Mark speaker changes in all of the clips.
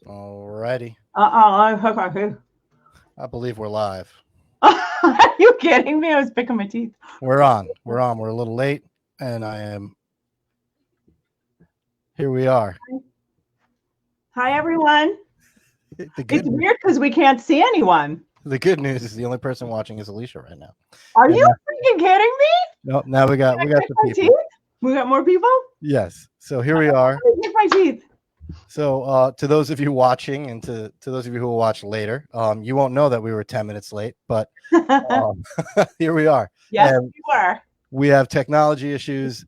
Speaker 1: Alrighty.
Speaker 2: Uh-oh.
Speaker 1: I believe we're live.
Speaker 2: Are you kidding me? I was picking my teeth.
Speaker 1: We're on. We're on. We're a little late, and I am. Here we are.
Speaker 2: Hi, everyone.
Speaker 1: The
Speaker 2: It's
Speaker 1: good news.
Speaker 2: weird because we can't see anyone.
Speaker 1: The good news is the only person watching is Alicia right now.
Speaker 2: Are
Speaker 1: And
Speaker 2: you freaking kidding me?
Speaker 1: no, now we got
Speaker 2: Pick
Speaker 1: some
Speaker 2: my
Speaker 1: people.
Speaker 2: teeth? We got more people?
Speaker 1: Yes. So here we are.
Speaker 2: Pick my teeth.
Speaker 1: So to those of you watching, and to those of you who will watch later, you won't know that we were 10 minutes late, but um, here we are,
Speaker 2: Yes,
Speaker 1: and
Speaker 2: you were.
Speaker 1: we have technology issues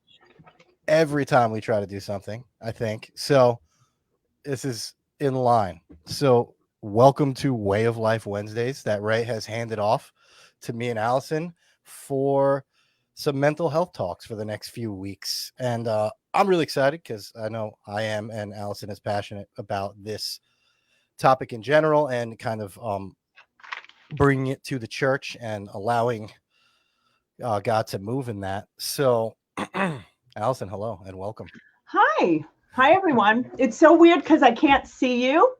Speaker 1: every time we try to do something. I think so. This is in line. So, welcome to Way of Life Wednesdays that Ray has handed off to me and Allison for some mental health talks for the next few weeks. And I'm really excited because I know I am, and Allison is passionate about this topic in general and kind of bringing it to the church and allowing God to move in that. So, Allison, hello and welcome.
Speaker 2: Hi. Hi, everyone. It's so weird because I can't see you,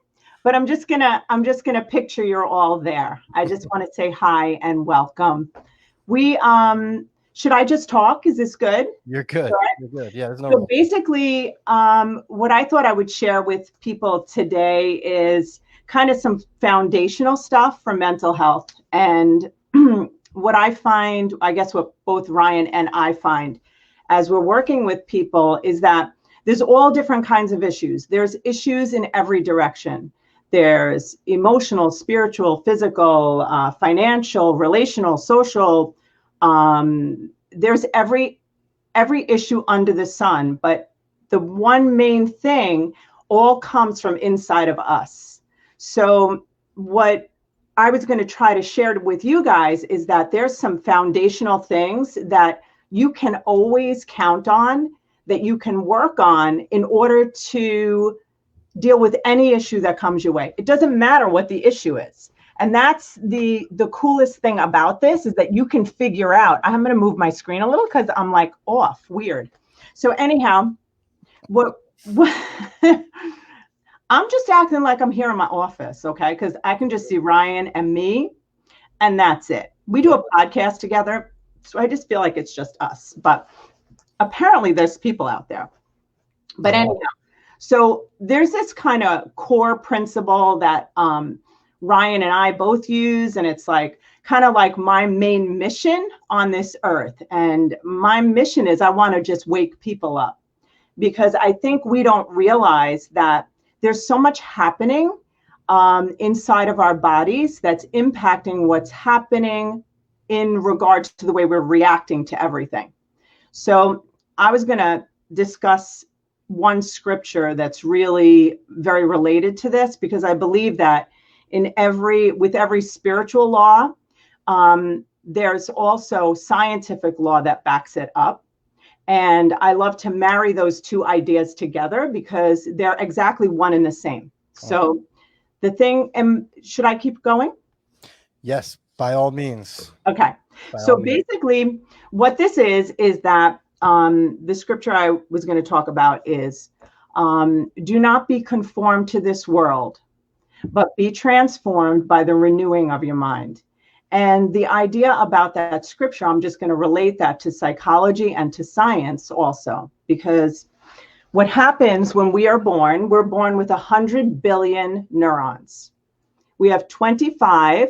Speaker 2: but I'm just gonna picture you're all there. I just want to say hi and welcome. We should I just talk? Is this good?
Speaker 1: You're good. You're good. Yeah, there's no
Speaker 2: So
Speaker 1: rush.
Speaker 2: basically, what I thought I would share with people today is kind of some foundational stuff for mental health. And what I find, I guess what both Ryan and I find as we're working with people is that there's all different kinds of issues. There's issues in every direction. There's emotional, spiritual, physical, financial, relational, social. There's every issue under the sun, but the one main thing all comes from inside of us. So what I was going to try to share with you guys is that there's some foundational things that you can always count on, that you can work on in order to deal with any issue that comes your way. It doesn't matter what the issue is. And that's the coolest thing about this, is that you can figure out. I'm going to move my screen a little because I'm like off, weird. So anyhow, what I'm just acting like I'm here in my office, okay? Because I can just see Ryan and me, and that's it. We do a podcast together, so I just feel like it's just us. But apparently there's people out there. But
Speaker 1: Oh,
Speaker 2: anyhow, so there's this kind of core principle that Ryan and I both use, and it's like kind of like my main mission on this earth. And my mission is I want to just wake people up, because I think we don't realize that there's so much happening inside of our bodies that's impacting what's happening in regards to the way we're reacting to everything. So I was going to discuss one scripture that's really very related to this, because I believe that with every spiritual law, there's also scientific law that backs it up. And I love to marry those two ideas together because they're exactly one and the same.
Speaker 1: oh.
Speaker 2: So the thing, and should I keep going?
Speaker 1: Yes, by all means.
Speaker 2: Okay.
Speaker 1: By all
Speaker 2: So
Speaker 1: means.
Speaker 2: basically, what this is that the scripture I was going to talk about is do not be conformed to this world, but be transformed by the renewing of your mind. And the idea about that scripture, I'm just going to relate that to psychology and to science also, because what happens when we're born with 100 billion neurons. We have 25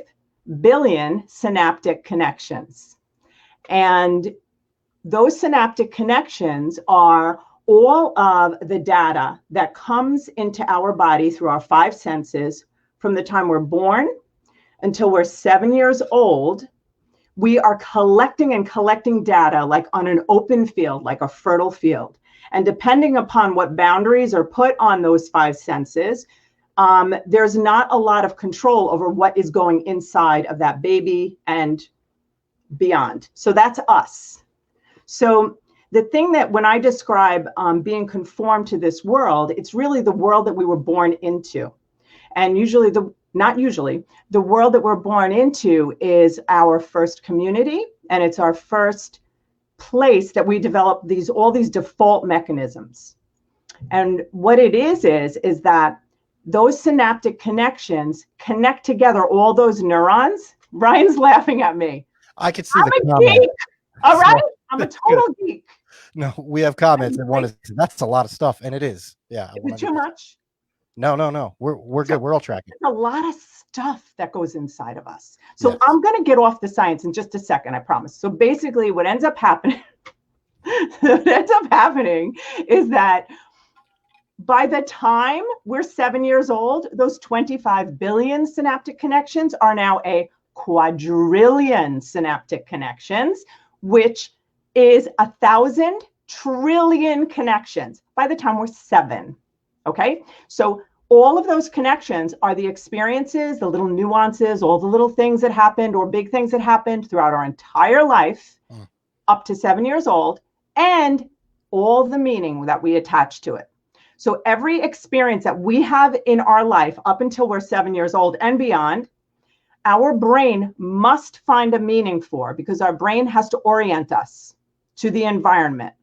Speaker 2: billion synaptic connections. And those synaptic connections are all of the data that comes into our body through our five senses from the time we're born until we're 7 years old. We are collecting and collecting data like on an open field, like a fertile field. And depending upon what boundaries are put on those five senses, there's not a lot of control over what is going inside of that baby and beyond. So that's us. So the thing that when I describe being conformed to this world, it's really the world that we were born into. And usually not usually, the world that we're born into is our first community, and it's our first place that we develop all these default mechanisms. And what it is that those synaptic connections connect together all those neurons. Ryan's laughing at me.
Speaker 1: I could see
Speaker 2: I'm
Speaker 1: the
Speaker 2: a
Speaker 1: comment.
Speaker 2: geek. All right.
Speaker 1: So,
Speaker 2: I'm a
Speaker 1: that's
Speaker 2: total
Speaker 1: good.
Speaker 2: geek.
Speaker 1: No, we have comments, and one is that's a lot of stuff, and it is. Yeah,
Speaker 2: Is it too
Speaker 1: 100%.
Speaker 2: much?
Speaker 1: No. We're good. We're all tracking.
Speaker 2: There's a lot of stuff that goes inside of us. So
Speaker 1: Yes.
Speaker 2: I'm going to get off the science in just a second, I promise. So basically what ends up happening is that by the time we're 7 years old, those 25 billion synaptic connections are now a quadrillion synaptic connections, which is 1,000 trillion connections by the time we're 7. Okay, so all of those connections are the experiences, the little nuances, all the little things that happened or big things that happened throughout our entire life up to 7 years old, and all the meaning that we attach to it. So every experience that we have in our life up until we're 7 years old and beyond, our brain must find a meaning for, because our brain has to orient us to the environment.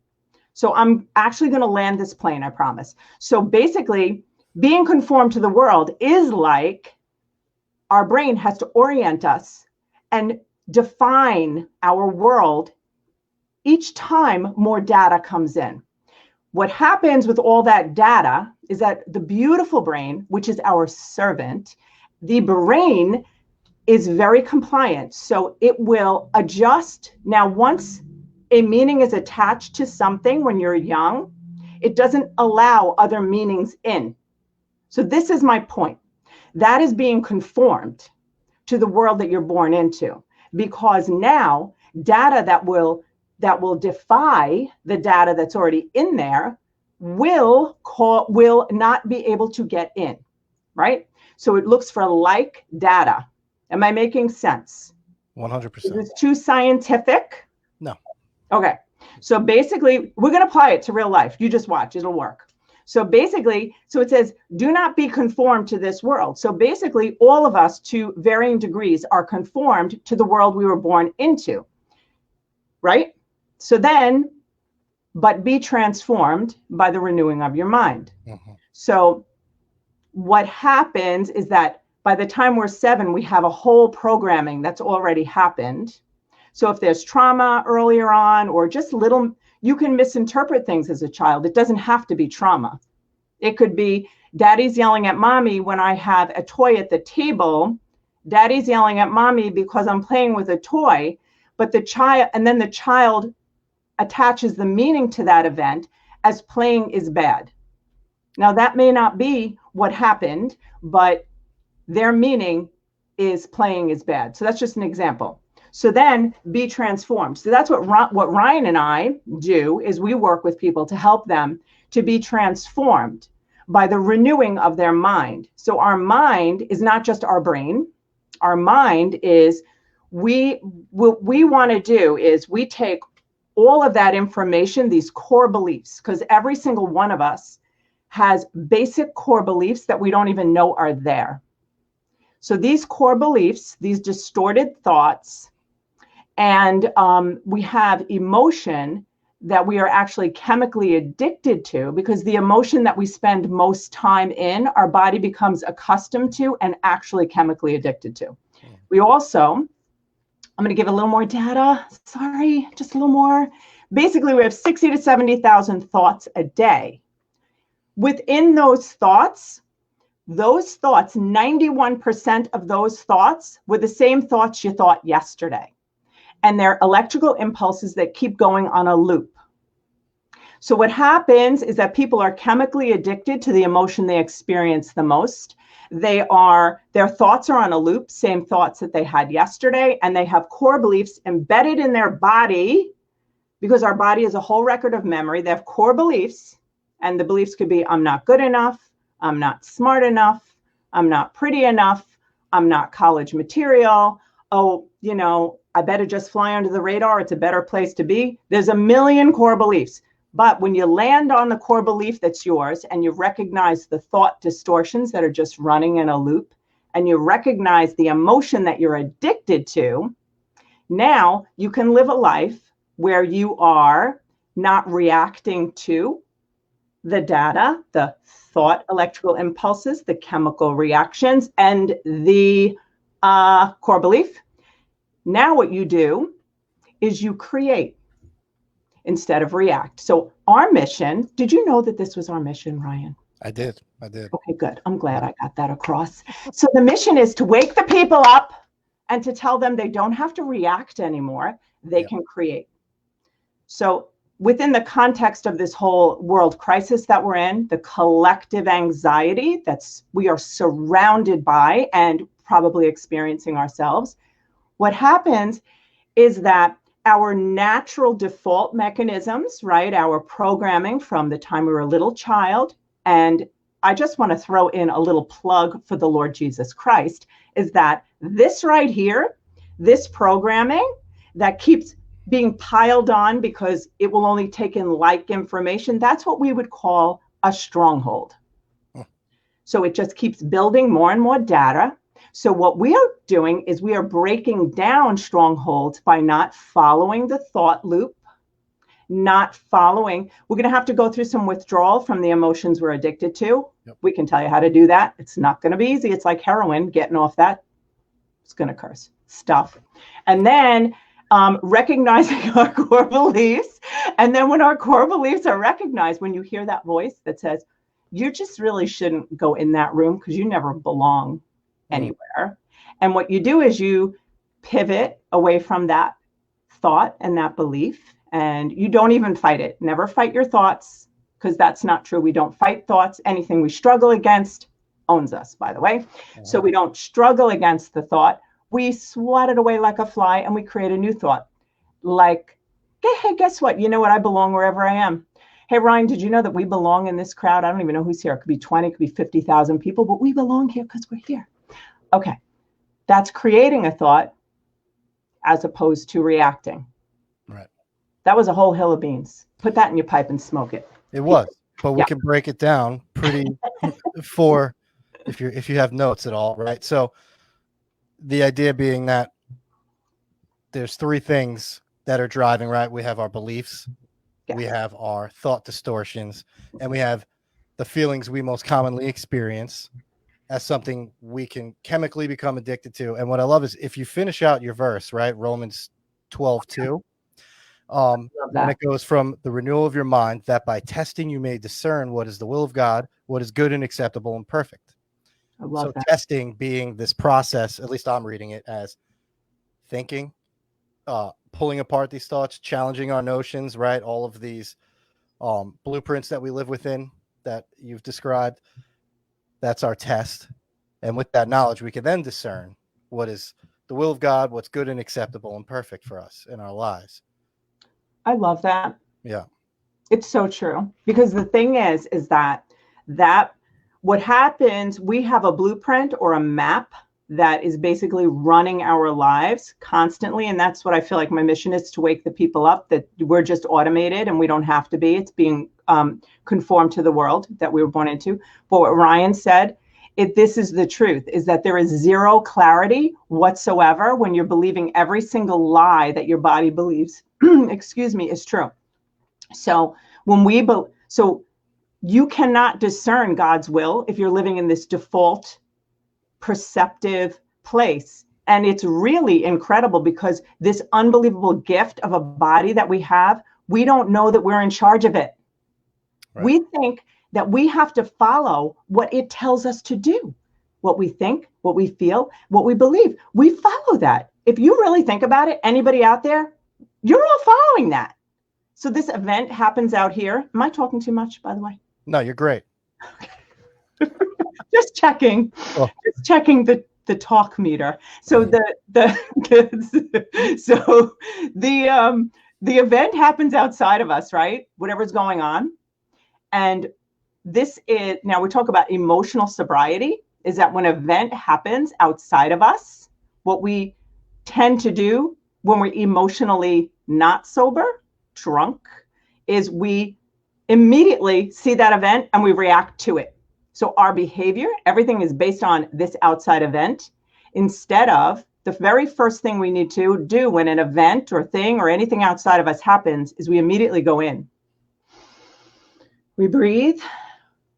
Speaker 2: So I'm actually going to land this plane, I promise. So basically, being conformed to the world is like our brain has to orient us and define our world each time more data comes in. What happens with all that data is that the beautiful brain, which is our servant, the brain is very compliant. So it will adjust. Now, once a meaning is attached to something when you're young, it doesn't allow other meanings in. So this is my point. That is being conformed to the world that you're born into, because now data that will defy the data that's already in there will not be able to get in, right? So it looks for like data. Am I making sense?
Speaker 1: 100%.
Speaker 2: Is this too scientific?
Speaker 1: No.
Speaker 2: Okay. So basically, we're going to apply it to real life. You just watch, it'll work. So basically, so it says, do not be conformed to this world. So basically, all of us to varying degrees are conformed to the world we were born into, right? So then, but be transformed by the renewing of your mind. Mm-hmm. So what happens is that by the time we're 7, we have a whole programming that's already happened. So if there's trauma earlier on, or just little, you can misinterpret things as a child. It doesn't have to be trauma. It could be daddy's yelling at mommy when I have a toy at the table. Daddy's yelling at mommy because I'm playing with a toy, but the child attaches the meaning to that event as playing is bad. Now that may not be what happened, but their meaning is playing is bad. So that's just an example. So then be transformed. So that's what Ryan and I do, is we work with people to help them to be transformed by the renewing of their mind. So our mind is not just our brain. Our mind is, what we want to do is we take all of that information, these core beliefs, because every single one of us has basic core beliefs that we don't even know are there. So these core beliefs, these distorted thoughts, and we have emotion that we are actually chemically addicted to, because the emotion that we spend most time in, our body becomes accustomed to and actually chemically addicted to. We also, I'm going to give a little more data. Sorry, just a little more. Basically, we have 60 to 70,000 thoughts a day. Within those thoughts, 91% of those thoughts were the same thoughts you thought yesterday. And they're electrical impulses that keep going on a loop. So what happens is that people are chemically addicted to the emotion they experience the most. Their thoughts are on a loop, same thoughts that they had yesterday, and they have core beliefs embedded in their body, because our body is a whole record of memory. They have core beliefs, and the beliefs could be, I'm not good enough, I'm not smart enough, I'm not pretty enough, I'm not college material, oh, I better just fly under the radar, it's a better place to be. There's a million core beliefs. But when you land on the core belief that's yours, and you recognize the thought distortions that are just running in a loop, and you recognize the emotion that you're addicted to, now you can live a life where you are not reacting to, the data, the thought electrical impulses, the chemical reactions, and the core belief. Now what you do is you create instead of react. So our mission, did you know that this was our mission, Ryan?
Speaker 1: I did.
Speaker 2: Okay, good. I'm glad I got that across. So the mission is to wake the people up and to tell them they don't have to react anymore. They can create. So within the context of this whole world crisis that we're in, the collective anxiety we are surrounded by and probably experiencing ourselves, what happens is that our natural default mechanisms, right, our programming from the time we were a little child, and I just want to throw in a little plug for the Lord Jesus Christ, is that this right here, this programming that keeps being piled on because it will only take in like information, that's what we would call a stronghold. So it just keeps building more and more data. So what we are doing is we are breaking down strongholds by not following the thought loop, we're going to have to go through some withdrawal from the emotions we're addicted to. Yep. We can tell you how to do that. It's not going to be easy. It's like heroin, getting off that. It's going to curse stuff. And then recognizing our core beliefs. And then when our core beliefs are recognized, when you hear that voice that says, you just really shouldn't go in that room because you never belong anywhere. And what you do is you pivot away from that thought and that belief, and you don't even fight it. Never fight your thoughts, because that's not true. We don't fight thoughts. Anything we struggle against owns us, by the way. So we don't struggle against the thought. We swat it away like a fly and we create a new thought. Like, hey, guess what? You know what? I belong wherever I am. Hey, Ryan, did you know that we belong in this crowd? I don't even know who's here. It could be 20, it could be 50,000 people, but we belong here because we're here. Okay. That's creating a thought as opposed to reacting. Right. That was a whole hill of beans. Put that in your pipe and smoke it.
Speaker 1: It was, but we can break it down pretty for if you have notes at all, right? So the idea being that there's three things that are driving, right? We have our beliefs, we have our thought distortions, and we have the feelings we most commonly experience as something we can chemically become addicted to. And what I love is if you finish out your verse, right? Romans 12:2. And it goes from the renewal of your mind, that by testing you may discern what is the will of God, what is good and acceptable and perfect. I love that. Testing being this process, at least I'm reading it as thinking, pulling apart these thoughts, challenging our notions, right? All of these blueprints that we live within that you've described. That's our test. And with that knowledge, we can then discern what is the will of God, what's good and acceptable and perfect for us in our lives.
Speaker 2: I love that.
Speaker 1: Yeah.
Speaker 2: It's so true. Because the thing is that what happens, we have a blueprint or a map that is basically running our lives constantly. And that's what I feel like my mission is, to wake the people up, that we're just automated and we don't have to be. It's being conformed to the world that we were born into. But what Ryan said, this is the truth, is that there is zero clarity whatsoever when you're believing every single lie that your body believes, excuse me, is true. So so you cannot discern God's will if you're living in this default perceptive place. And it's really incredible because this unbelievable gift of a body that we have, we don't know that we're in charge of it. Right. We think that we have to follow what it tells us to do, what we think, what we feel, what we believe. We follow that. If you really think about it, anybody out there, you're all following that. So this event happens out here. Am I talking too much, by the way?
Speaker 1: No, you're great.
Speaker 2: Just checking. Oh. Just checking the talk meter. So the event happens outside of us, right? Whatever's going on. And this is, now we talk about emotional sobriety, is that when an event happens outside of us, what we tend to do when we're emotionally not sober, drunk, is we immediately see that event and we react to it. So our behavior, everything is based on this outside event, instead of the very first thing we need to do when an event or thing or anything outside of us happens is we immediately go in. We breathe.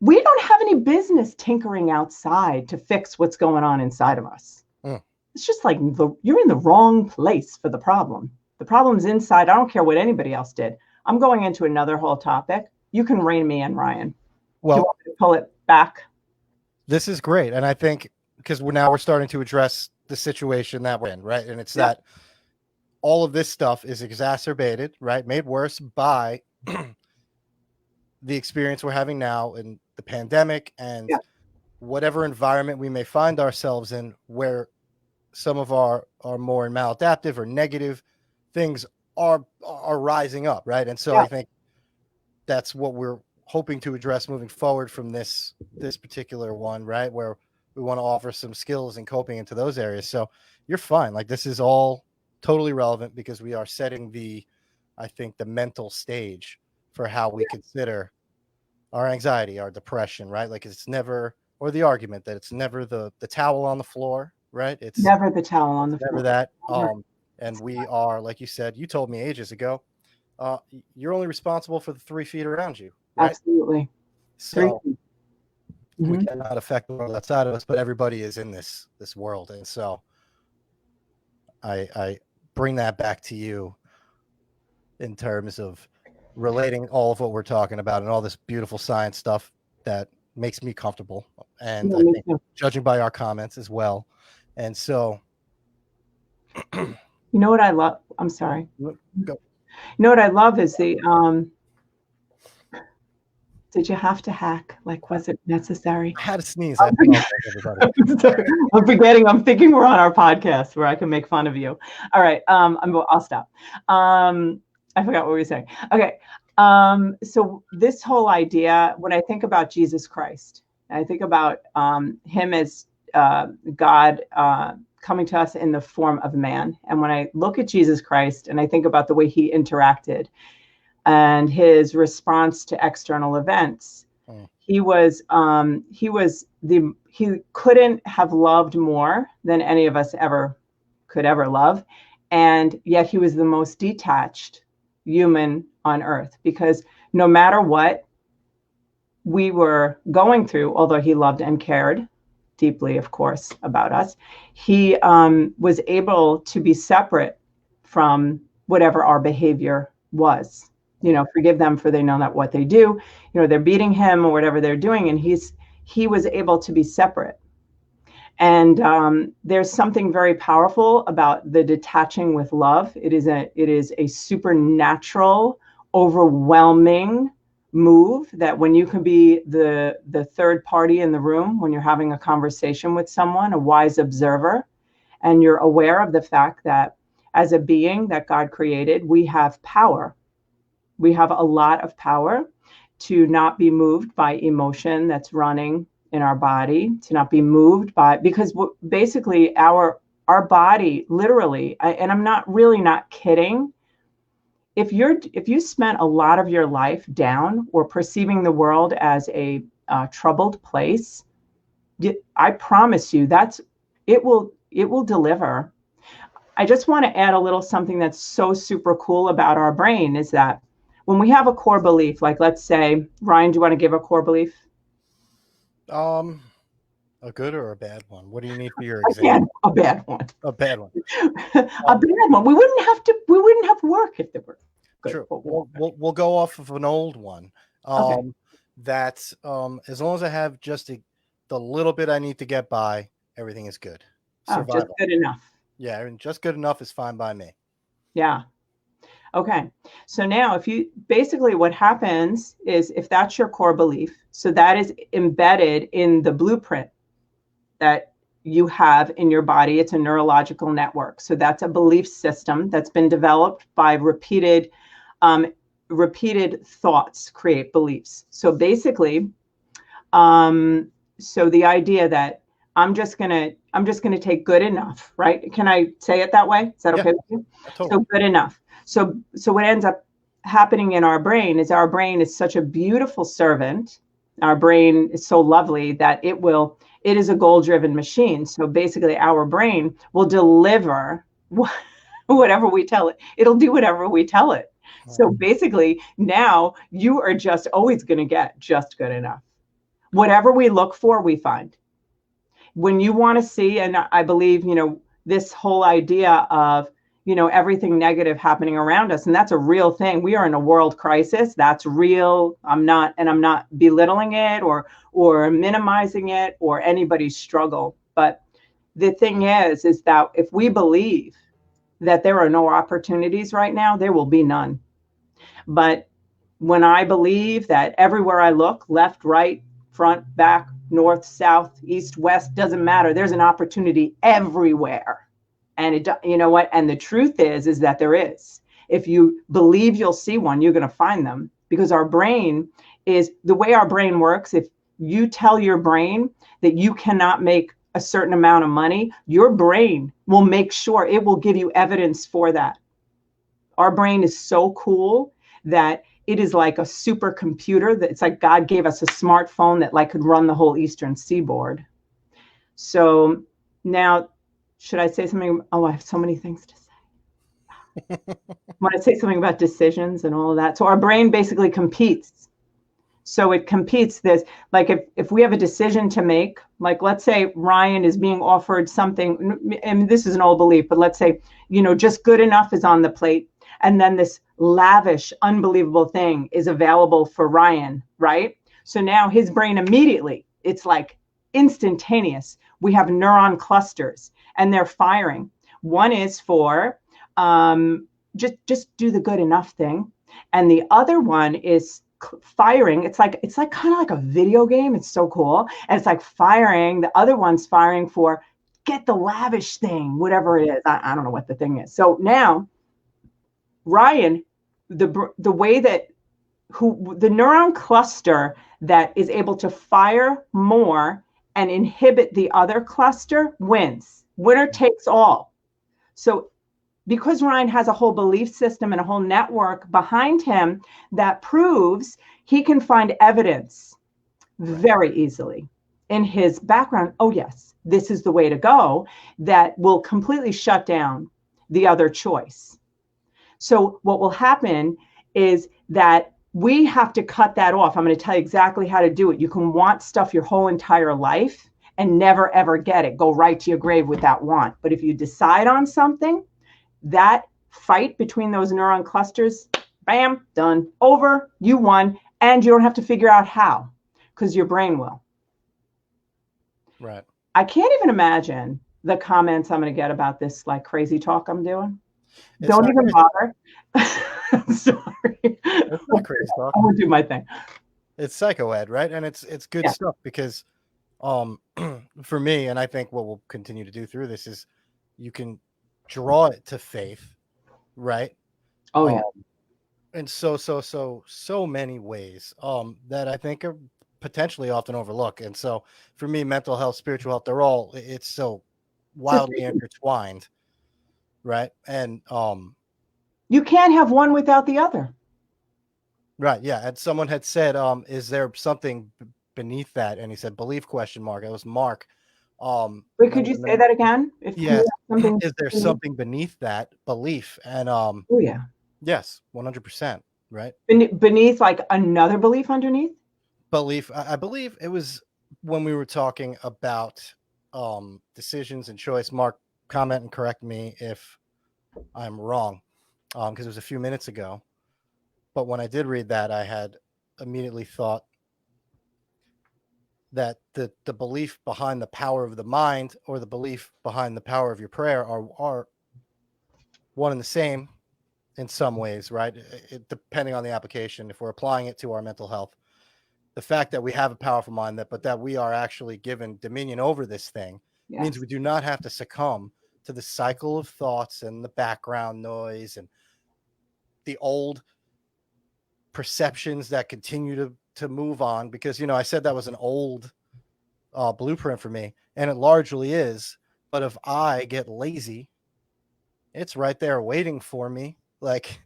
Speaker 2: We don't have any business tinkering outside to fix what's going on inside of us. It's just like you're in the wrong place for the problem. The problem's inside. I don't care what anybody else did. I'm going into another whole topic. You can rein me in, Ryan.
Speaker 1: Well,
Speaker 2: do you want me to pull it back?
Speaker 1: This is great. And I think because we're starting to address the situation that we're in, right? And it's that all of this stuff is exacerbated, right? Made worse by the experience we're having now in the pandemic and whatever environment we may find ourselves in, where some of our more maladaptive or negative things are rising up, right? And so I think that's what we're hoping to address moving forward from this particular one, right? Where we want to offer some skills and coping into those areas. So you're fine. Like, this is all totally relevant because we are setting I think the mental stage for how we consider our anxiety, our depression, right? Like, it's never, or the argument that it's never the towel on the floor, right? It's
Speaker 2: never the towel on the
Speaker 1: floor. Never that. And we are, like you said, you told me ages ago, you're only responsible for the 3 feet around you, right?
Speaker 2: Absolutely.
Speaker 1: So we cannot affect the world outside of us, but everybody is in this world. And so I bring that back to you in terms of relating all of what we're talking about and all this beautiful science stuff that makes me comfortable. And I think judging by our comments as well. And so,
Speaker 2: you know what I love? I'm sorry.
Speaker 1: Go.
Speaker 2: You know what I love is did you have to hack? Like, was it necessary?
Speaker 1: I had to sneeze.
Speaker 2: I'm forgetting. I'm thinking we're on our podcast where I can make fun of you. All right. I'll stop. I forgot what we were saying. Okay. So this whole idea, when I think about Jesus Christ, I think about him as God coming to us in the form of man. And when I look at Jesus Christ and I think about the way he interacted and his response to external events, he couldn't have loved more than any of us could ever love. And yet he was the most detached human on earth, because no matter what we were going through, although he loved and cared deeply, of course, about us, he was able to be separate from whatever our behavior was. Forgive them, for they know not what they do. They're beating him or whatever they're doing, and he was able to be separate. And there's something very powerful about the detaching with love. It is a supernatural, overwhelming move that when you can be the third party in the room, when you're having a conversation with someone, a wise observer, and you're aware of the fact that as a being that God created, we have power. We have a lot of power to not be moved by emotion that's running in our body, to not be moved by, because basically our body, literally, and I'm not kidding. If you spent a lot of your life down or perceiving the world as a troubled place, I promise you it will deliver. I just want to add a little something that's so super cool about our brain is that when we have a core belief, like let's say, Ryan, do you want to give a core belief?
Speaker 1: A good or a bad one? What do you need for your example?
Speaker 2: A bad one.
Speaker 1: A bad one.
Speaker 2: A bad one. We wouldn't have work if they were good.
Speaker 1: True. We'll go off of an old one. That's as long as I have just the little bit I need to get by, everything is good.
Speaker 2: Just good enough.
Speaker 1: Yeah, and just good enough is fine by me.
Speaker 2: Yeah. Okay. So now what happens is, if that's your core belief, so that is embedded in the blueprint that you have in your body. It's a neurological network. So that's a belief system that's been developed by repeated thoughts create beliefs. So basically, so the idea that I'm just gonna take good enough, right? Can I say it that way? Is that okay with you? Totally. So good enough. So what ends up happening in our brain is such a beautiful servant. Our brain is so lovely that it is a goal-driven machine. So basically our brain will deliver whatever we tell it. It'll do whatever we tell it. So basically, now you are just always going to get just good enough. Whatever we look for, we find. When you want to see, and I believe, this whole idea of, everything negative happening around us, and that's a real thing. We are in a world crisis. That's real. I'm not belittling it or minimizing it or anybody's struggle. But the thing is that if we believe that there are no opportunities right now, there will be none. But when I believe that everywhere I look, left, right, front, back, north, south, east, west, doesn't matter. There's an opportunity everywhere. And you know what? And the truth is that there is. If you believe you'll see one, you're going to find them, because our brain is the way our brain works. If you tell your brain that you cannot make a certain amount of money, your brain will make sure it will give you evidence for that. Our brain is so cool that it is like a supercomputer. That it's like God gave us a smartphone that like could run the whole Eastern Seaboard. So now, should I say something? Oh, I have so many things to say. Want to say something about decisions and all of that? So our brain basically competes. So it competes this, like if we have a decision to make, like let's say Ryan is being offered something, and this is an old belief, but let's say, just good enough is on the plate. And then this lavish, unbelievable thing is available for Ryan, right? So now his brain immediately, it's like instantaneous. We have neuron clusters and they're firing. One is for just do the good enough thing. And the other one is firing. It's like kind of like a video game. It's so cool. And it's like firing. The other one's firing for get the lavish thing, whatever it is. I don't know what the thing is. So now Ryan, the way that the neuron cluster that is able to fire more and inhibit the other cluster wins. Winner takes all. So because Ryan has a whole belief system and a whole network behind him that proves he can find evidence very easily in his background. Oh, yes, this is the way to go, that will completely shut down the other choice. So what will happen is that we have to cut that off. I'm going to tell you exactly how to do it. You can want stuff your whole entire life and never, ever get it. Go right to your grave with that want. But if you decide on something, that fight between those neuron clusters, bam, done, over, you won, and you don't have to figure out how, because your brain will.
Speaker 1: Right.
Speaker 2: I can't even imagine the comments I'm going to get about this like crazy talk I'm doing. Don't even bother. Sorry.
Speaker 1: It's not crazy talk.
Speaker 2: I won't do my thing.
Speaker 1: It's psychoed, right? And it's good stuff, because for me, and I think what we'll continue to do through this is you can draw it to faith, right?
Speaker 2: Oh yeah.
Speaker 1: And so many ways that I think are potentially often overlooked. And so for me, mental health, spiritual health, it's so wildly intertwined, right? And
Speaker 2: you can't have one without the other.
Speaker 1: Right, yeah. And someone had said, is there something beneath that? And he said, belief ? It was Mark.
Speaker 2: Wait, could you say that again?
Speaker 1: Yes. Is there something beneath that belief? And
Speaker 2: oh yeah.
Speaker 1: Yes, 100%. Right.
Speaker 2: Beneath, like another belief underneath?
Speaker 1: Belief. I believe it was when we were talking about decisions and choice. Mark, comment and correct me if I'm wrong, because it was a few minutes ago. But when I did read that, I had immediately thought that the belief behind the power of the mind or the belief behind the power of your prayer are one and the same in some ways, right? Depending on the application, if we're applying it to our mental health, the fact that we have a powerful mind, but that we are actually given dominion over this thing means we do not have to succumb to the cycle of thoughts and the background noise and the old perceptions that continue to move on, because I said that was an old blueprint for me, and it largely is. But if I get lazy, it's right there waiting for me, like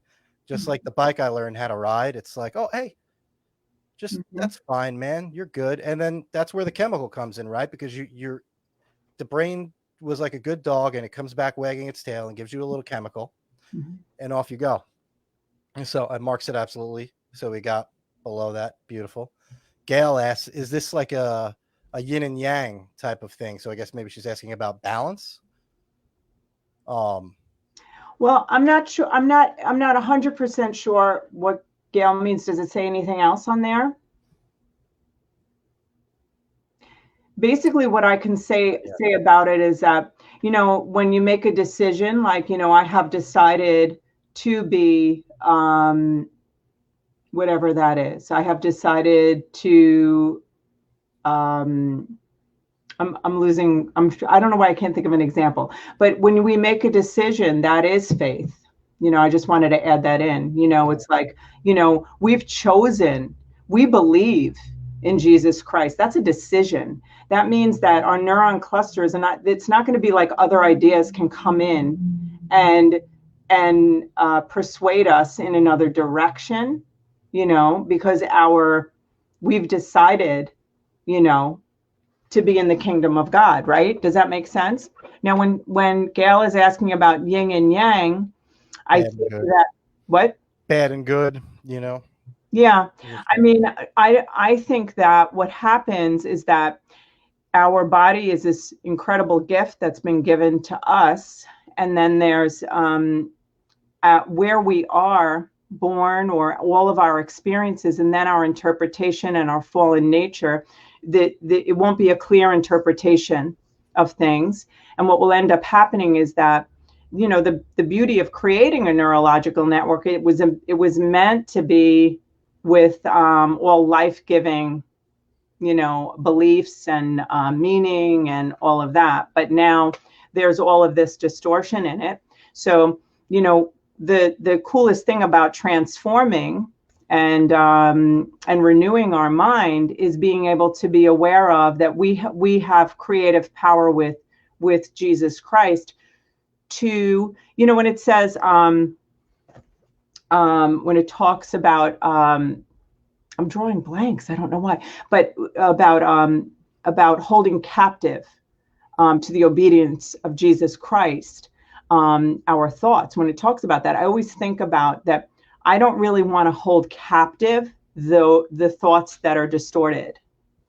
Speaker 1: just like the bike I learned how to ride. It's like, oh hey, just that's fine, man, you're good. And then that's where the chemical comes in, right? Because you're the brain was like a good dog, and it comes back wagging its tail and gives you a little chemical, and off you go. So Mark said absolutely. So we got below that. Beautiful. Gail asks, is this like a yin and yang type of thing? So I guess maybe she's asking about balance.
Speaker 2: Well, I'm not sure. I'm not 100% sure what Gail means. Does it say anything else on there? Basically, what I can say about it is that, when you make a decision, like, I have decided to be whatever that is. I have decided to I don't know why I can't think of an example, but when we make a decision, that is faith. I just wanted to add that in. It's like, we've chosen, we believe in Jesus Christ. That's a decision. That means that our neuron clusters are not, it's not going to be like other ideas can come in and persuade us in another direction, because we've decided, to be in the kingdom of God, right? Does that make sense? Now, when Gail is asking about yin and yang, I think that what?
Speaker 1: Bad and good,
Speaker 2: Yeah. I mean, I think that what happens is that our body is this incredible gift that's been given to us. And then there's where we are born, or all of our experiences, and then our interpretation and our fallen nature, that it won't be a clear interpretation of things. And what will end up happening is that, the beauty of creating a neurological network, it was meant to be with all life-giving, beliefs and meaning and all of that. But now there's all of this distortion in it. So, the coolest thing about transforming and renewing our mind is being able to be aware of that we have creative power with Jesus Christ to, when it says when it talks about I'm drawing blanks, I don't know why, but about holding captive to the obedience of Jesus Christ, our thoughts. When it talks about that, I always think about that. I don't really want to hold captive the thoughts that are distorted.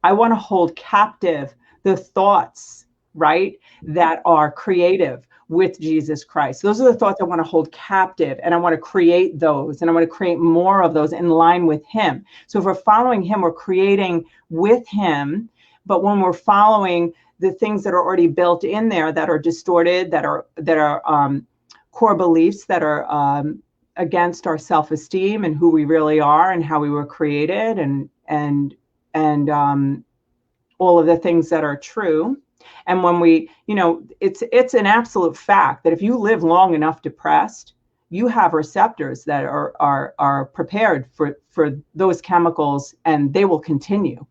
Speaker 2: I want to hold captive the thoughts, right, that are creative with Jesus Christ. Those are the thoughts I want to hold captive, and I want to create those, and I want to create more of those in line with him. So if we're following him, we're creating with him. But when we're following the things that are already built in there that are distorted, that are core beliefs that are against our self-esteem and who we really are and how we were created, and all of the things that are true. And when we, it's an absolute fact that if you live long enough depressed, you have receptors that are prepared for those chemicals, and they will continue.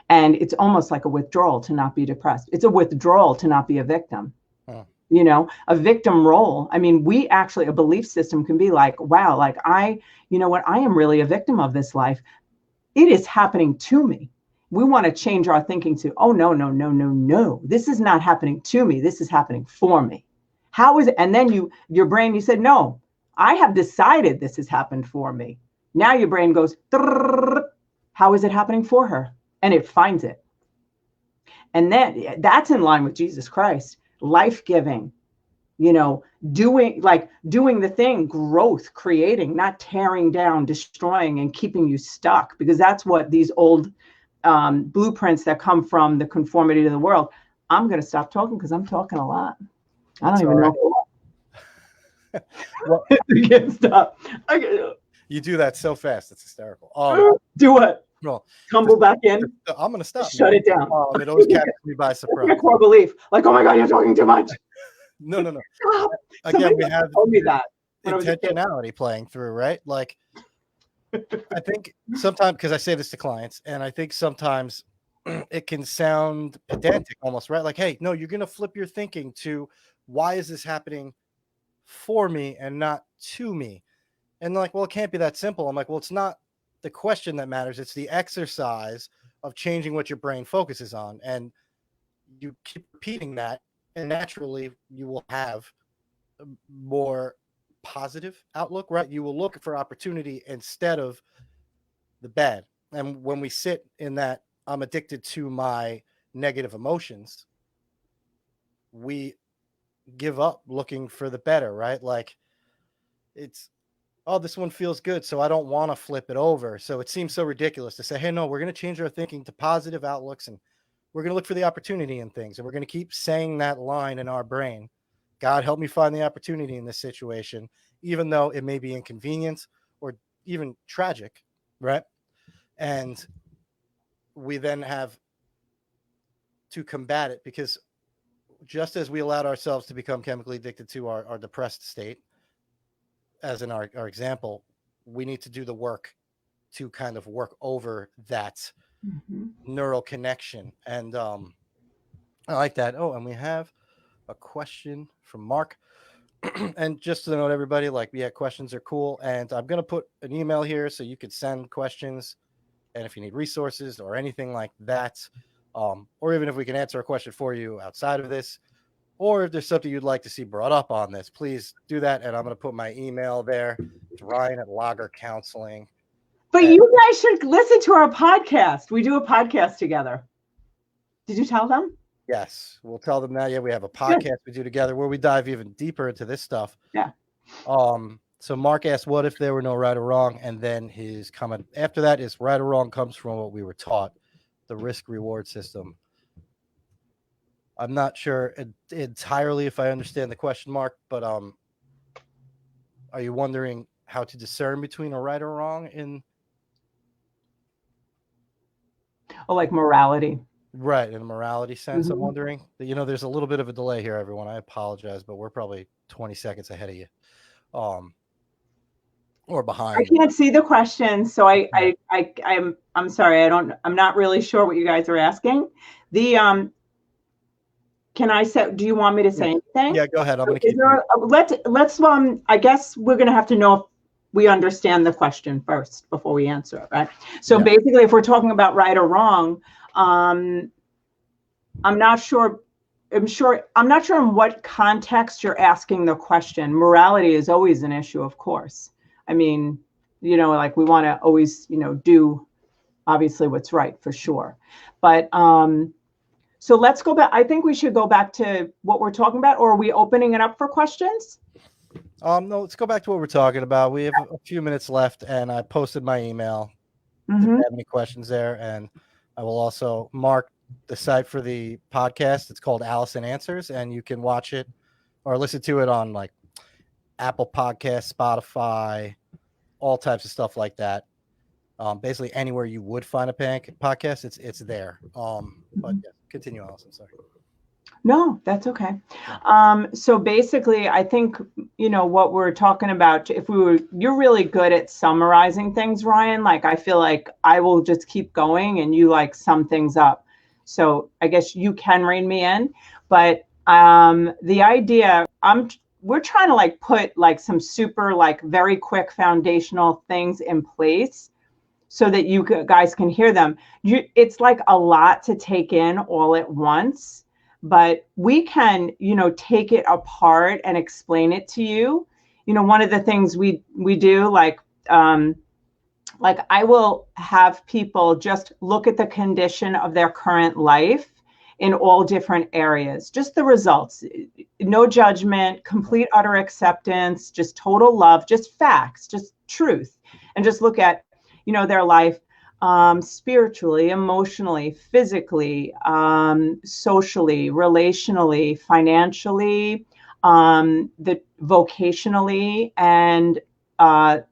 Speaker 2: And it's almost like a withdrawal to not be depressed. It's a withdrawal to not be a victim. Huh. A victim role. I mean, we actually, a belief system can be like, wow, like I am really a victim of this life. It is happening to me. We want to change our thinking to, oh, no. This is not happening to me. This is happening for me. How is it? And then your brain, you said, no, I have decided this has happened for me. Now your brain goes, how is it happening for her? And it finds it. And then that's in line with Jesus Christ, life-giving, doing the thing, growth, creating, not tearing down, destroying, and keeping you stuck, because that's what these old blueprints that come from the conformity to the world. I'm going to stop talking because I'm talking a lot. I don't even know. Well, you can't stop.
Speaker 1: You do that so fast. It's hysterical.
Speaker 2: Do what? Well, tumble back in.
Speaker 1: I'm going to stop.
Speaker 2: Shut it down.
Speaker 1: It always catches me by surprise.
Speaker 2: My core belief. Like, oh my God, you're talking too much.
Speaker 1: No.
Speaker 2: Again, we have told me that
Speaker 1: intentionality playing through, right? Like, I think sometimes, because I say this to clients, and I think sometimes it can sound pedantic almost, right? Like, hey, no, you're going to flip your thinking to, why is this happening for me and not to me? And they're like, well, it can't be that simple. I'm like, well, it's not the question that matters. It's the exercise of changing what your brain focuses on. And you keep repeating that, and naturally you will have more positive outlook, right? You will look for opportunity instead of the bad. And when we sit in that, I'm addicted to my negative emotions, we give up looking for the better, right? Like it's, oh, this one feels good, so I don't want to flip it over. So it seems so ridiculous to say, hey, no, we're going to change our thinking to positive outlooks, and we're going to look for the opportunity in things. And we're going to keep saying that line in our brain. God, help me find the opportunity in this situation, even though it may be inconvenient or even tragic, right? And we then have to combat it, because just as we allowed ourselves to become chemically addicted to our depressed state, as in our example, we need to do the work to kind of work over that neural connection. And I like that. Oh, and we have a question from Mark. And just to note, everybody, like, yeah, questions are cool. And I'm going to put an email here so you could send questions. And if you need resources or anything like that, or even if we can answer a question for you outside of this, or if there's something you'd like to see brought up on this, please do that. And I'm going to put my email there. It's Ryan at Lager Counseling.
Speaker 2: But you guys should listen to our podcast. We do a podcast together. Did you tell them?
Speaker 1: Yes, we'll tell them that. Yeah, we have a podcast we do together where we dive even deeper into this stuff.
Speaker 2: Yeah.
Speaker 1: So Mark asked, what if there were no right or wrong? And then his comment after that is, right or wrong comes from what we were taught, the risk reward system. I'm not sure entirely if I understand the question, Mark, but are you wondering how to discern between a right or wrong in?
Speaker 2: Oh, like morality.
Speaker 1: Right, in a morality sense, I'm wondering. There's a little bit of a delay here, everyone. I apologize, but we're probably 20 seconds ahead of you. Or behind.
Speaker 2: I can't see the question, so I'm sorry. I'm not really sure what you guys are asking. Can I say, do you want me to say anything?
Speaker 1: Yeah, go ahead. I'm going to keep
Speaker 2: let's I guess we're going to have to know if we understand the question first before we answer it, right? So basically, if we're talking about right or wrong, I'm not sure in what context you're asking the question. Morality is always an issue, of course. I mean, like we want to always, do obviously what's right for sure. But so let's go back. I think we should go back to what we're talking about, or are we opening it up for questions?
Speaker 1: No, let's go back to what we're talking about. We have a few minutes left, and I posted my email if you have any questions there. And I will also mark the site for the podcast. It's called Alison Answers, and you can watch it or listen to it on like Apple Podcasts, Spotify, all types of stuff like that. Basically anywhere you would find a podcast, it's there. But yeah, continue, Alison. Sorry.
Speaker 2: No, that's okay. So basically, I think, what we're talking about, you're really good at summarizing things, Ryan. Like, I feel like I will just keep going and you like sum things up. So I guess you can rein me in, but the idea, we're trying to like put like some super like very quick foundational things in place so that you guys can hear them. It's like a lot to take in all at once, but we can, take it apart and explain it to you. One of the things we do, like I will have people just look at the condition of their current life in all different areas, just the results, no judgment, complete utter acceptance, just total love, just facts, just truth, and just look at, their life spiritually, emotionally, physically, socially, relationally, financially, vocationally, and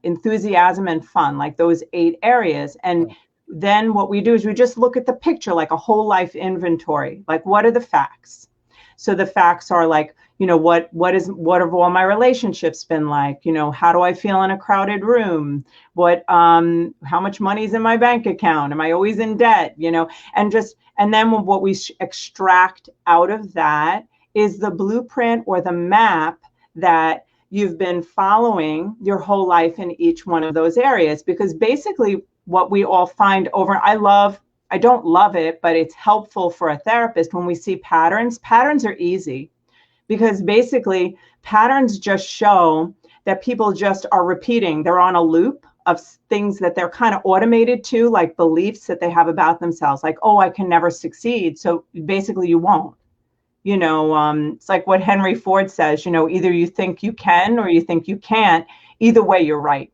Speaker 2: enthusiasm and fun, like those 8 areas. And then what we do is we just look at the picture, like a whole life inventory. Like, what are the facts? So the facts are like, what have all my relationships been like? How do I feel in a crowded room? How much money is in my bank account? Am I always in debt? And then what we extract out of that is the blueprint or the map that you've been following your whole life in each one of those areas. Because basically what we all find I don't love it, but it's helpful for a therapist when we see patterns. Patterns are easy because basically patterns just show that people just are repeating. They're on a loop of things that they're kind of automated to, like beliefs that they have about themselves, like, oh, I can never succeed. So basically you won't. It's like what Henry Ford says, either you think you can or you think you can't. Either way, you're right.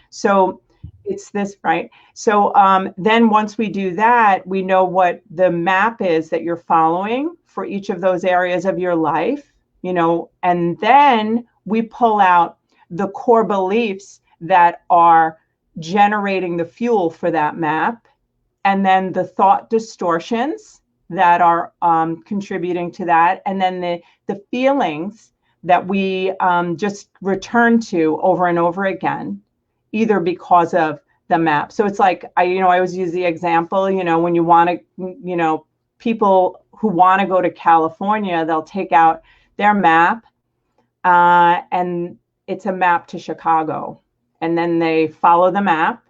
Speaker 2: So it's this, right? So then once we do that, we know what the map is that you're following for each of those areas of your life, and then we pull out the core beliefs that are generating the fuel for that map, and then the thought distortions that are contributing to that, and then the feelings that we just return to over and over again, either because of the map. So it's like, I always use the example, when you want to, people who want to go to California, they'll take out their map and it's a map to Chicago. And then they follow the map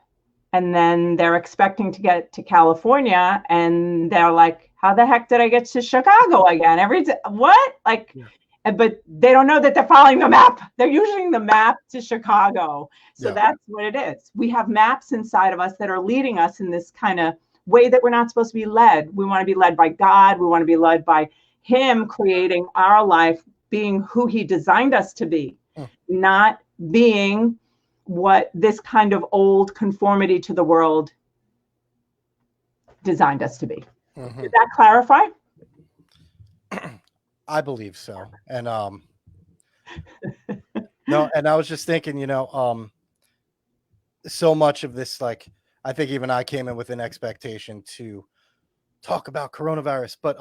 Speaker 2: and then they're expecting to get to California and they're like, how the heck did I get to Chicago again? What? Like, yeah. But they don't know that they're following the map. They're using the map to Chicago. So that's what it is. We have maps inside of us that are leading us in this kind of way that we're not supposed to be led. We want to be led by God. We want to be led by Him creating our life, being who He designed us to be, not being what this kind of old conformity to the world designed us to be. Mm-hmm. Did that clarify?
Speaker 1: I believe so. And no, and I was just thinking, so much of this, like, I think even I came in with an expectation to talk about coronavirus, but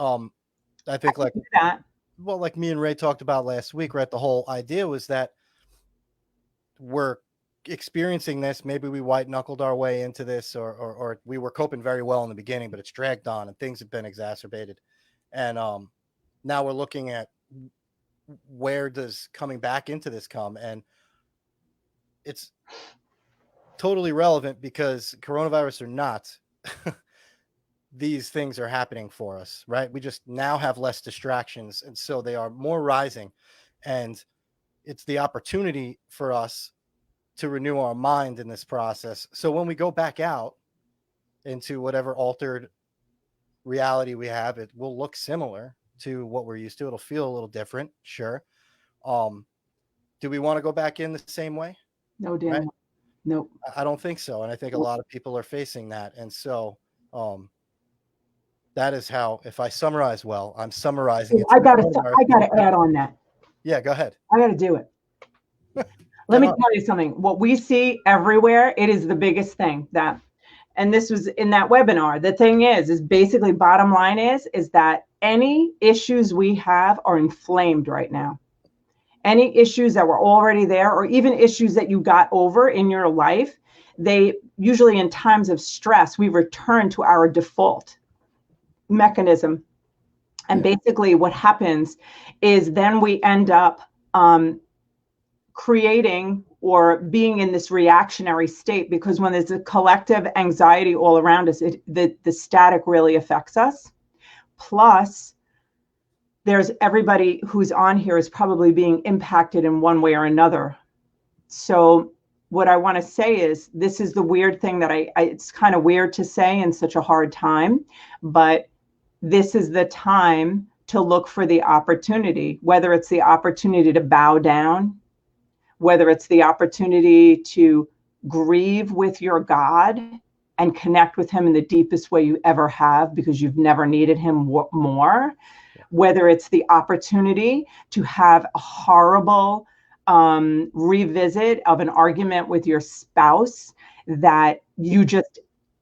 Speaker 1: I think like me and Ray talked about last week, right? The whole idea was that we're experiencing this. Maybe we white knuckled our way into this, or we were coping very well in the beginning, but it's dragged on and things have been exacerbated. And now we're looking at where does coming back into this come, and it's totally relevant because coronavirus or not, these things are happening for us, right? We just now have less distractions, and so they are more rising, and it's the opportunity for us to renew our mind in this process. So when we go back out into whatever altered reality we have, it will look similar to what we're used to. It'll feel a little different, sure. Do we want to go back in the same way?
Speaker 2: No, damn. Right? Nope.
Speaker 1: I don't think so. And I think a lot of people are facing that. And so that is how, if I summarize well, I'm summarizing it.
Speaker 2: I gotta add on that.
Speaker 1: Yeah, go ahead.
Speaker 2: I gotta do it. Let me tell you something. What we see everywhere, it is the biggest thing and this was in that webinar. The thing is basically bottom line is that any issues we have are inflamed right now. Any issues that were already there, or even issues that you got over in your life, they usually in times of stress, we return to our default mechanism. And basically what happens is then we end up creating or being in this reactionary state, because when there's a collective anxiety all around us, the static really affects us. Plus, there's everybody who's on here is probably being impacted in one way or another. So what I want to say is, this is the weird thing that it's kind of weird to say in such a hard time, but this is the time to look for the opportunity, whether it's the opportunity to bow down, whether it's the opportunity to grieve with your God and connect with Him in the deepest way you ever have, because you've never needed Him more, whether it's the opportunity to have a horrible revisit of an argument with your spouse that you just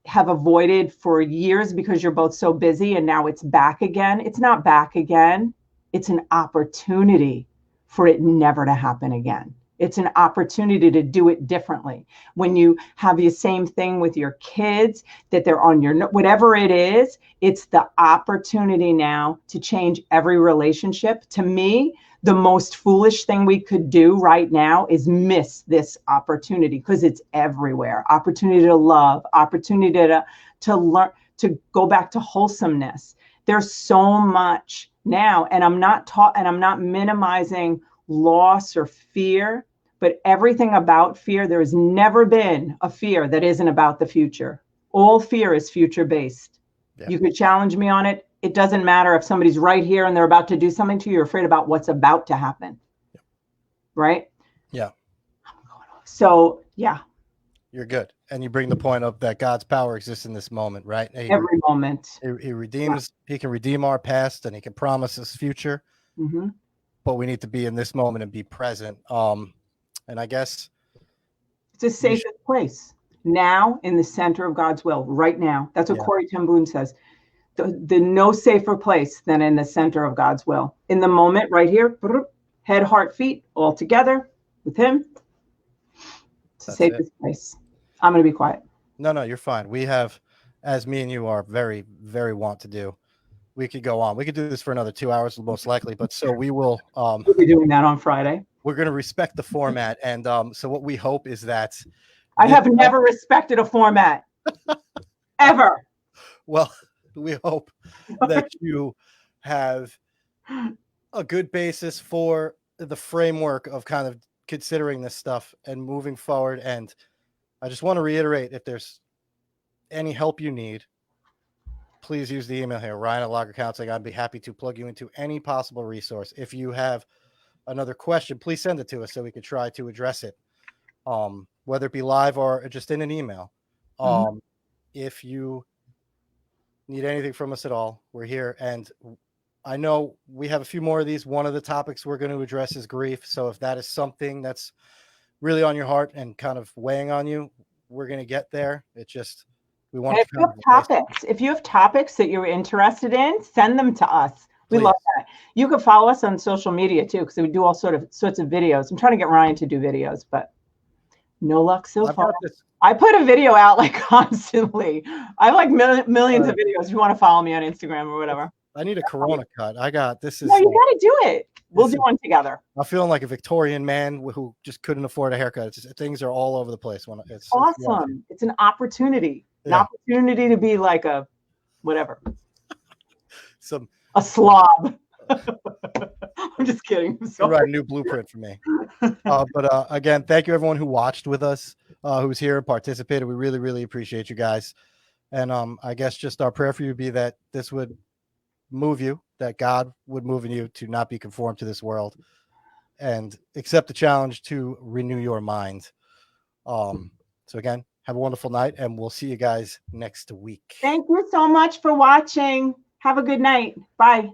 Speaker 2: have avoided for years because you're both so busy, and now it's back again. It's not back again. It's an opportunity for it never to happen again. It's an opportunity to do it differently. When you have the same thing with your kids, that they're on your, whatever it is, it's the opportunity now to change every relationship. To me, the most foolish thing we could do right now is miss this opportunity, because it's everywhere. Opportunity to love, opportunity to learn, to go back to wholesomeness. There's so much now, and I'm not minimizing loss or fear, But everything about fear, there has never been a fear that isn't about the future. All fear is future based.
Speaker 1: Yeah.
Speaker 2: You could challenge me on it. It doesn't matter if somebody's right here and they're about to do something to you. You're afraid about what's about to happen.
Speaker 1: Yeah.
Speaker 2: Right?
Speaker 1: Yeah.
Speaker 2: So, yeah.
Speaker 1: You're good. And you bring the point up that God's power exists in this moment, right?
Speaker 2: Every moment.
Speaker 1: He redeems, he can redeem our past and he can promise us future.
Speaker 2: Mm-hmm.
Speaker 1: But we need to be in this moment and be present. And I guess
Speaker 2: it's a safest place now, in the center of God's will, right now. That's what Corey ten Boom says. The no safer place than in the center of God's will. In the moment, right here, head, heart, feet, all together with him. It's the safest place. I'm going to be quiet.
Speaker 1: No, you're fine. We have, as me and you are very, very want to do, we could go on. We could do this for another 2 hours, most likely. But so we will.
Speaker 2: We'll be doing that on Friday.
Speaker 1: We're going to respect the format. And so what we hope is that.
Speaker 2: I have never respected a format. Ever.
Speaker 1: Well, we hope that you have a good basis for the framework of kind of considering this stuff and moving forward. And I just want to reiterate, if there's any help you need, please use the email here, Ryan at Lager Counseling. I'd be happy to plug you into any possible resource. If you have another question, please send it to us so we can try to address it, whether it be live or just in an email. If you need anything from us at all, we're here. And I know we have a few more of these. One of the topics we're going to address is grief. So if that is something that's really on your heart and kind of weighing on you, we're going to get there. It's just, we want to.
Speaker 2: If you have topics that you're interested in, send them to us. We love that. You can follow us on social media too, because we do all sorts of videos. I'm trying to get Ryan to do videos, but no luck so far. I put a video out like constantly. I have like millions of videos. If you want to follow me on Instagram or whatever.
Speaker 1: I need a Corona cut. I got this.
Speaker 2: No, you got to do it. We'll do one together.
Speaker 1: I'm feeling like a Victorian man who just couldn't afford a haircut. Things are all over the place. It's
Speaker 2: awesome. It's an opportunity. An opportunity to be like a whatever. A slob. I'm just kidding.
Speaker 1: Right, a new blueprint for me. But again, thank you everyone who watched with us, who's here and participated. We really, really appreciate you guys. And I guess just our prayer for you would be that this would move you, that God would move in you to not be conformed to this world and accept the challenge to renew your mind. So again, have a wonderful night and we'll see you guys next week.
Speaker 2: Thank you so much for watching. Have a good night. Bye.